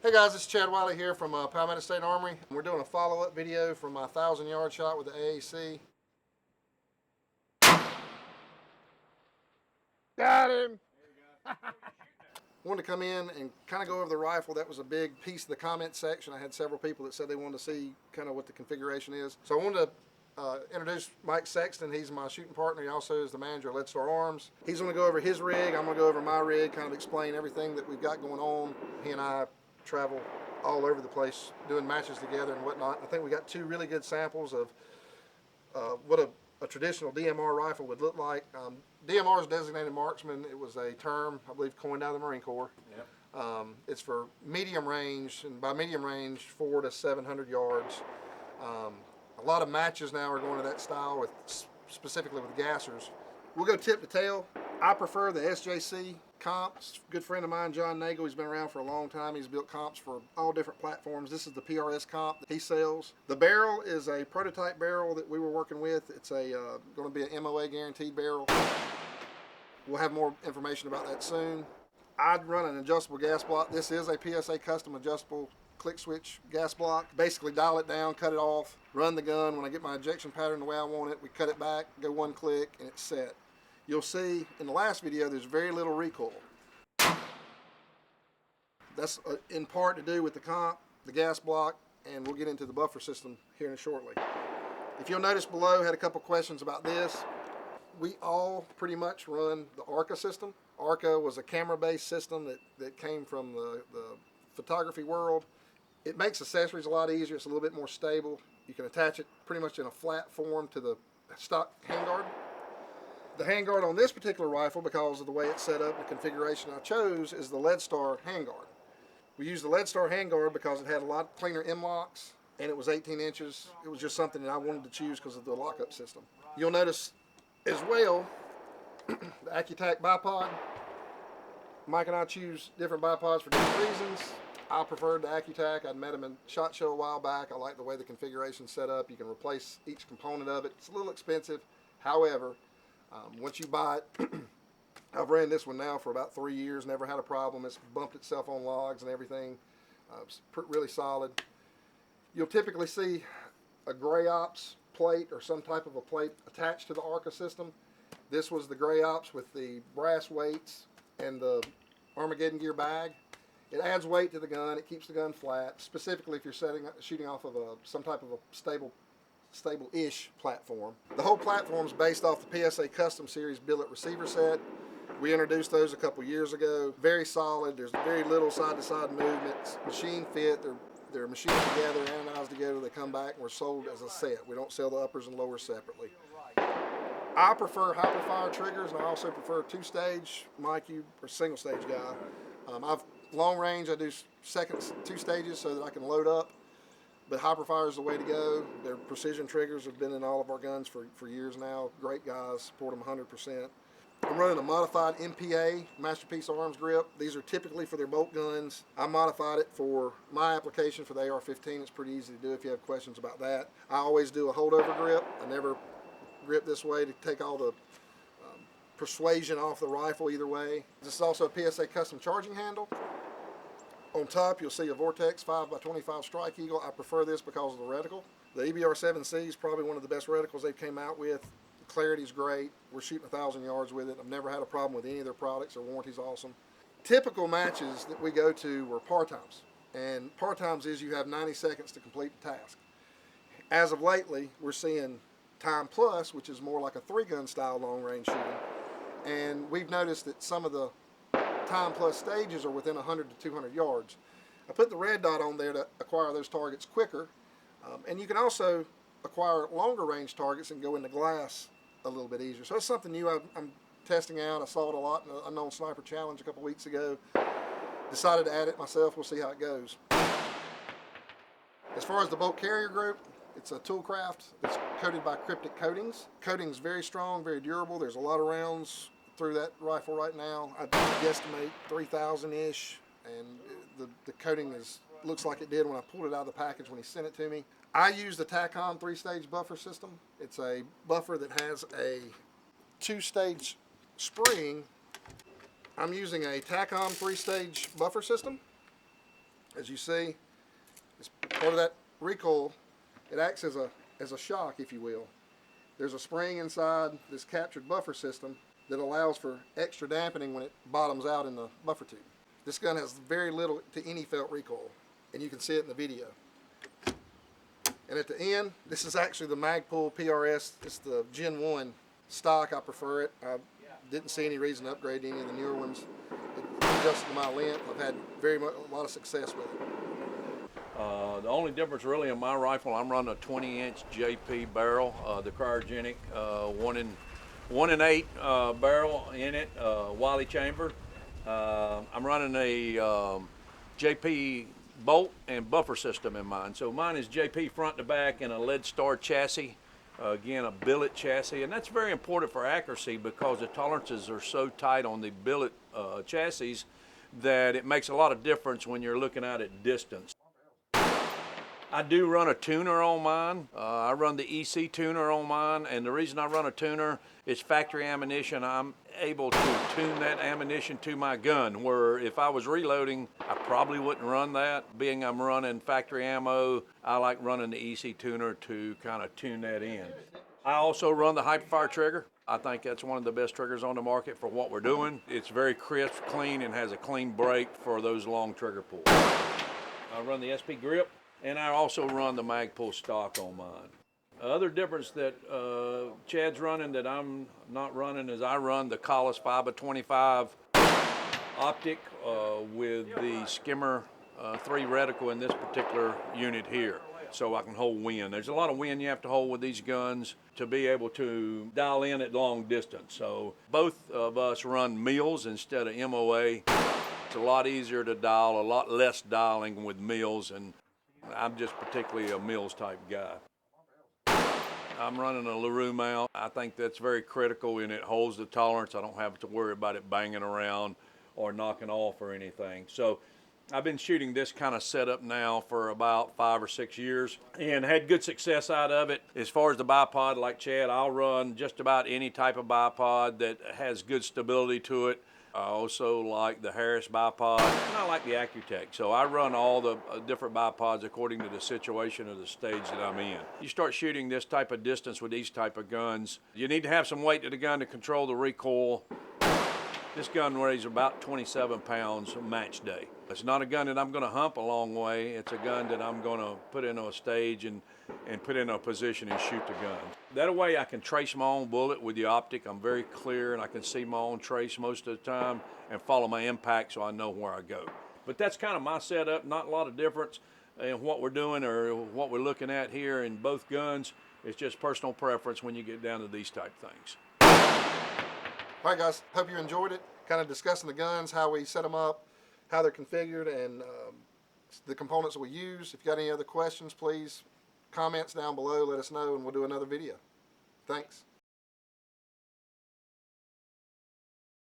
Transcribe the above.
Hey guys, it's Chad Wiley here from Palmetto State Armory. We're doing a follow-up video from my 1,000-yard shot with the AAC. Got him! Wanted to come in and kind of go over the rifle. That was a big piece of the comment section. I had several people that said they wanted to see kind of what the configuration is. So I wanted to introduce Mike Sexton. He's my shooting partner. He also is the manager of Lead Star Arms. He's going to go over his rig. I'm going to go over my rig, kind of explain everything that we've got going on. He and I travel all over the place doing matches together and whatnot. I think we got two really good samples of what a traditional DMR rifle would look like. DMR is designated marksman. It was a term, I believe, coined out of the Marine Corps. Yep. It's for medium range, and by medium range, 400 to 700 yards. A lot of matches now are going to that style, with specifically with gassers. We'll go tip to tail. I prefer the SJC comps. Good friend of mine, John Nagel, he's been around for a long time. He's built comps for all different platforms. This is the PRS comp that he sells. The barrel is a prototype barrel that we were working with. It's a going to be an MOA guaranteed barrel. We'll have more information about that soon. I'd run an adjustable gas block. This is a PSA custom adjustable click switch gas block. Basically dial it down, cut it off, run the gun. When I get my ejection pattern the way I want it, we cut it back, go one click, and it's set. You'll see in the last video there's very little recoil. That's in part to do with the comp, the gas block, and we'll get into the buffer system here shortly. If you'll notice below, I had a couple questions about this. We all pretty much run the ARCA system. ARCA was a camera-based system that came from the photography world. It makes accessories a lot easier. It's a little bit more stable. You can attach it pretty much in a flat form to the stock handguard. The handguard on this particular rifle, because of the way it's set up, the configuration I chose, is the Lead Star handguard. We used the Lead Star handguard because it had a lot cleaner M-locks, and it was 18 inches. It was just something that I wanted to choose because of the lockup system. You'll notice as well the AccuTac bipod. Mike and I choose different bipods for different reasons. I preferred the AccuTac. I'd met him in SHOT Show a while back. I like the way the configuration's set up. You can replace each component of it. It's a little expensive. However, once you buy it, I've ran this one now for about 3 years, never had a problem. It's bumped itself on logs and everything. It's really solid. You'll typically see a Gray Ops plate or some type of a plate attached to the ARCA system. This was the Gray Ops with the brass weights and the Armageddon gear bag. It adds weight to the gun. It keeps the gun flat, specifically if you're shooting off of some type of a stable-ish platform. The whole platform is based off the PSA Custom Series billet receiver set. We introduced those a couple years ago. Very solid. There's very little side-to-side movements. Machine fit. They're machined together, anodized together. They come back and we're sold as a set. We don't sell the uppers and lowers separately. I prefer hyperfire triggers, and I also prefer two-stage. Mike, you are a single-stage guy. I've long range. I do two stages so that I can load up. But hyperfire is the way to go. Their precision triggers have been in all of our guns for years now. Great guys, support them 100%. I'm running a modified MPA, Masterpiece Arms grip. These are typically for their bolt guns. I modified it for my application for the AR-15. It's pretty easy to do if you have questions about that. I always do a holdover grip. I never grip this way to take all the persuasion off the rifle either way. This is also a PSA custom charging handle. On top, you'll see a Vortex 5x25 Strike Eagle. I prefer this because of the reticle. The EBR-7C is probably one of the best reticles they came out with. The clarity is great. We're shooting 1,000 yards with it. I've never had a problem with any of their products. Their warranty's awesome. Typical matches that we go to were par times. And par times is you have 90 seconds to complete the task. As of lately, we're seeing time plus, which is more like a three-gun style long-range shooting. And we've noticed that some of the time plus stages are within 100 to 200 yards. I put the red dot on there to acquire those targets quicker, and you can also acquire longer range targets and go into glass a little bit easier. So it's something new I'm testing out. I saw it a lot in the Unknown Sniper Challenge a couple weeks ago. Decided to add it myself. We'll see how it goes. As far as the bolt carrier group, it's a Toolcraft. It's coated by Cryptic Coatings. Coating's very strong, very durable. There's a lot of rounds through that rifle right now. I guesstimate 3,000-ish, and the coating looks like it did when I pulled it out of the package when he sent it to me. I use the TACOM 3-stage buffer system. It's a buffer that has a 2-stage spring. I'm using a TACOM 3-stage buffer system. As you see, it's part of that recoil. It acts as a shock, if you will. There's a spring inside this captured buffer system that allows for extra dampening when it bottoms out in the buffer tube. This gun has very little to any felt recoil, and you can see it in the video. And at the end, this is actually the Magpul PRS. It's the Gen 1 stock. I prefer it. I didn't see any reason to upgrade any of the newer ones. It adjusted to my length. I've had a lot of success with it. The only difference really in my rifle, I'm running a 20-inch JP barrel, the cryogenic 1 in 8 barrel in it, Wiley chamber. I'm running a JP bolt and buffer system in mine. So mine is JP front to back and a lead star chassis. Again, a billet chassis, and that's very important for accuracy because the tolerances are so tight on the billet chassis that it makes a lot of difference when you're looking at it distance. I do run a tuner on mine. I run the EC tuner on mine, and the reason I run a tuner is factory ammunition. I'm able to tune that ammunition to my gun, where if I was reloading, I probably wouldn't run that. Being I'm running factory ammo, I like running the EC tuner to kind of tune that in. I also run the Hyperfire trigger. I think that's one of the best triggers on the market for what we're doing. It's very crisp, clean, and has a clean break for those long trigger pulls. I run the SP grip. And I also run the Magpul stock on mine. Other difference that Chad's running that I'm not running is I run the Collis 5x25 optic with the Skimmer 3 reticle in this particular unit here, so I can hold wind. There's a lot of wind you have to hold with these guns to be able to dial in at long distance. So both of us run mills instead of MOA. It's a lot easier to dial, a lot less dialing with mills, and I'm just particularly a mills type guy. I'm running a LaRue mount. I think that's very critical, and it holds the tolerance. I don't have to worry about it banging around or knocking off or anything. So I've been shooting this kind of setup now for about 5 or 6 years and had good success out of it. As far as the bipod, like Chad, I'll run just about any type of bipod that has good stability to it. I also like the Harris bipod, and I like the Accutech. So I run all the different bipods according to the situation or the stage that I'm in. You start shooting this type of distance with these type of guns, you need to have some weight to the gun to control the recoil. This gun weighs about 27 pounds match day. It's not a gun that I'm going to hump a long way. It's a gun that I'm going to put into a stage and put in a position and shoot the gun. That way I can trace my own bullet with the optic. I'm very clear and I can see my own trace most of the time and follow my impact so I know where I go. But that's kind of my setup. Not a lot of difference in what we're doing or what we're looking at here in both guns. It's just personal preference when you get down to these type things. All right, guys, hope you enjoyed it. Kind of discussing the guns, how we set them up, how they're configured, and the components that we use. If you got any other questions, please comments down below, let us know, and we'll do another video. Thanks.